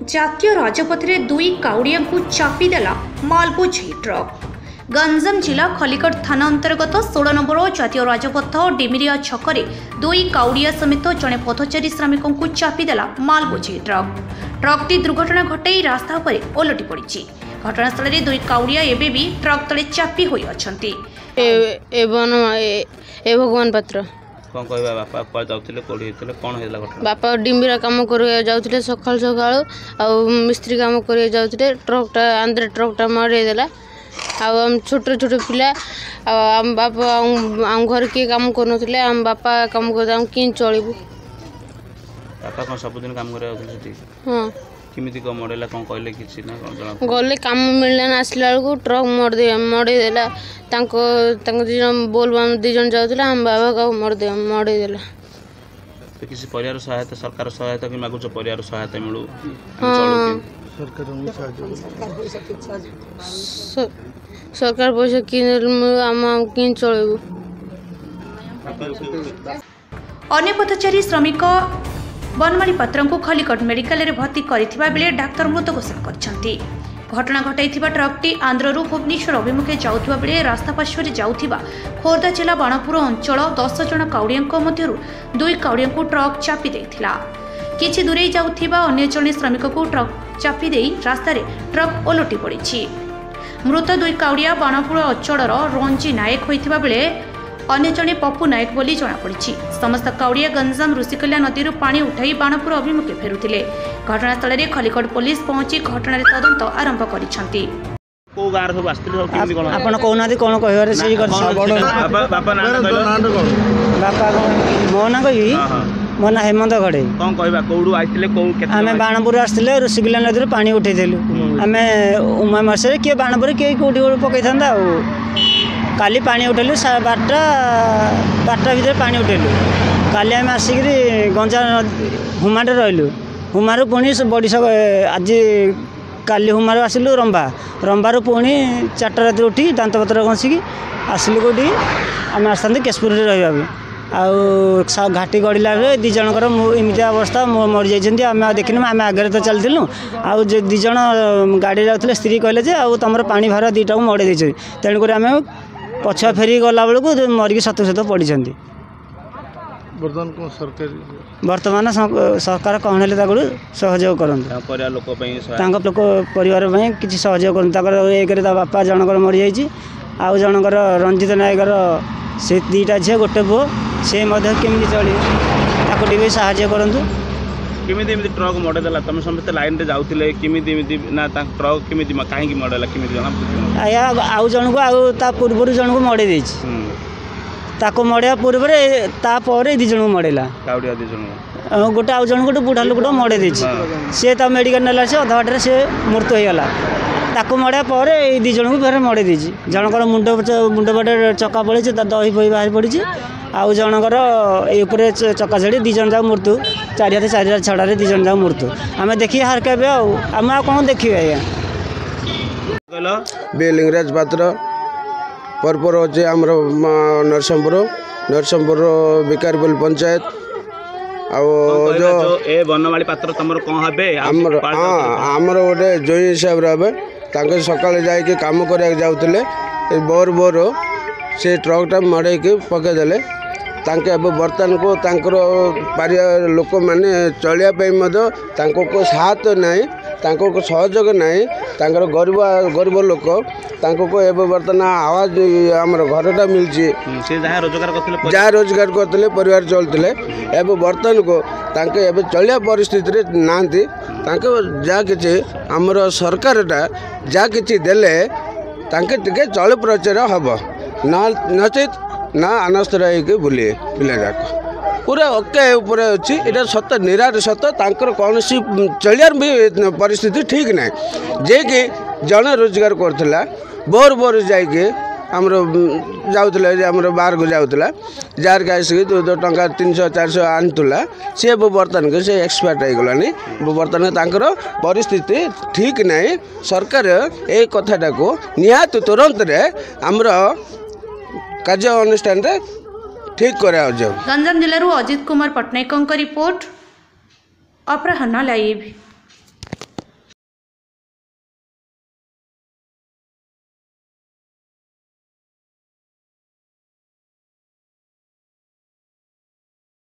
जातीय राजपथ में दुई काउड़िया को चापिदेला मालबोझी ट्रक। गंजाम जिला खलिकोट थाना अंतर्गत 16 नंबर जातीय राजपथ डिमिरिया छकरे दुई काउड़िया समेत जड़े पथचारी श्रमिकों को चापिदेला मालबोझी ट्रक। ट्रकटी दुर्घटना घटाई रास्ता उपर ओलटी पड़ी। घटनास्थल में दुई काउड़िया एबे भी ट्रक तले चापी होई अछंती। भगवान पात्र कौन कहबा बापा पर जाउथिले कोडी हेतले कोन हेला घटना बापा डिम्बिरा काम कर जाउथिले सकाळ सकाळ आ मिस्त्री काम कर जाउथिले ट्रकटा आंध्र ट्रकटा मारे देला आ हम छोटे छोटे पिला आ हम बापा हम घर के काम करनथिले हम बापा काम कर हम किन चलिबु बापा कोन सब दिन काम करे जाउथिले सेठी हां किमिति को मॉडल कोन कहले किछि ना कोन जना गले काम मिलला ना आसला को ट्रक मोड़ देला तांको बोल बम दी जन जाउतला हम बाबा का मोड़ देला तो किसी परिवार सहायता सरकार सहायता कि मागुच परिवार सहायता मिलू सरकार पैसा किन चलबू। अन्य पथचारी श्रमिक बनमाली पात्र को खलिकोट मेडिकल रे भर्ती करथिबा बेले डाक्टर मृत घोषणा करछंती। घटना घटाइथिबा ट्रकटी आंध्ररू भुवनेश्वर अभिमुखे जाउथिबा बेले रास्ता पार्श्वरे जाउथिबा खोर्धा जिला बाणपुर अंचल 10 जण काउड़ियांक मध्यरु दुई काउड़ियांकु ट्रक चापी देइथिला। किछि दूरे जाउथिबा अन्य जणे श्रमिक को ट्रक चापी देई रास्ता रे ट्रक ओलटी पड़िछि। मृत दुई काउड़िया बाणपुर अंचलर रंजी नायक होइथिबा बेले अन्य जणे पप्पू नायक बोली जଣାपड़ी। समस्त काउड़िया गंजाम ऋषिकल्या नदी पानी उठाई बाणपुर अभिमुखे फेरुथिले। घटनास्थल में खलिकोट पुलिस पहुंची घटना तदंत आरंभ करिसंती। को गार सब आस्थिले किमि कोन आपण कोनादी कोन कहबारे सही कर बापा नाम कहलो बापा मो ना कहि मो ना हेमंत घड़े कोन कहबा कोडू आइथिले को केते आमे बाणपुर आस्थिले ऋषिकल्या नदी पानी उठै देलु आमे उमा मासे के बाणपुर के कोडी पकै थांदा काली पानी उठेलु 12टा भीतर पानी उठेलु काली आम आसिक गंजा हुमाटे रहिलु हुमारू पुणी बड़ी आज काली हुमारू आसिलु रंबारू पुणी 4टा रात उठी दांत पत्र घसीकी आसिलु कौटी आम आसता केशपुर रही आउ घाटी गड़ला दी जनकर एमती अवस्था मरी जाइए आम देखनी आम आगे तो चलूँ आउ दी जन गाड़ी जाते स्त्री कहले आउ तुम पानी भार 2टा को मड़े दे तेणुक आम पछुआ फेरी गला बेलू मरिकी सत पड़ी। बर्तमान सरकार कौन है सहयोग कर लोक परिवार किसी सहयोग कर बापा जनकर मरी जाइए आउ जनकर रंजित नायकर से 2टा झील गोटे पुओ से केमी चलिए साहाय्य करूँ। किमिति एमति ट्रक मडे देला तमे समस्त लाइन रे जाउथिले किमिति एमति ना ता ट्रक किमिति काहे की मडेला किमिति जणा आया आउ जण को आउ ता पूर्व जण को मडे देछि ताको मडे पूर्व रे ता परे दी जण को मडेला काउडिया दी जण गोटे आउ जण को बुढा लोकडो मडे देछि से ता मेडिकल नेला से अधा बाटे से मृत्यु हो गला ताको मडे परे ए दी जण को फेर मडे देछि जनकर मुंड बाटे चक्का पड़े ता दही पई बाहर पड़ी आउ जनकर ये चक्का छड़ी 2 जण जाक मृत्यु 4 हाथ छड़ारे 2 जण जाक मृत्यु आम देखिए हार के आम कौन देखिए आज्ञा लिंगराज पात्र परपर अच्छे आम नरसिंहपुर विकारपुल पंचायत जो ए बनमाली पात्र तुम कौन हे आमर गोटे जोई हिसाब से सकाल जाके काम कर जाते बोर से ट्रकटा मड़े पकईदे बर्तमान को पारिया लोक मैंने चलिया को साथ नाई को सहयोग नाई गरीब लोक बर्तमान आवाज आम घरटा मिलची जहाँ रोजगार करते परिवार चलते एवं बर्तमान को चलिया परिस्थिति ना जहाँ कि आमर सरकारटा जहाँ कि देले टे चल प्रचार हम नचित ना अनस्त रही बुले पिला जाक पूरा ओके ऊपर अच्छी इटा सत निराट सत कौन सी चलियार भी परिस्थिति ठीक ना जे कि जन रोजगार करथिला बोर जाइके आमर जाउतला आमर बाहर को जाउतला जार के आसिक 2 टंका 300-400 आनुला सी बर्तमान के से एक्सपायर हो गलानी बर्तमान परिस्थिति ठीक ना सरकार ए कथाटा को निहात तुरंत रे आमर कार्य अनुष्ठान ठीक करा। गंजाम जिलूर अजित कुमार पट्टनायक रिपोर्ट अपराह्न लाइव।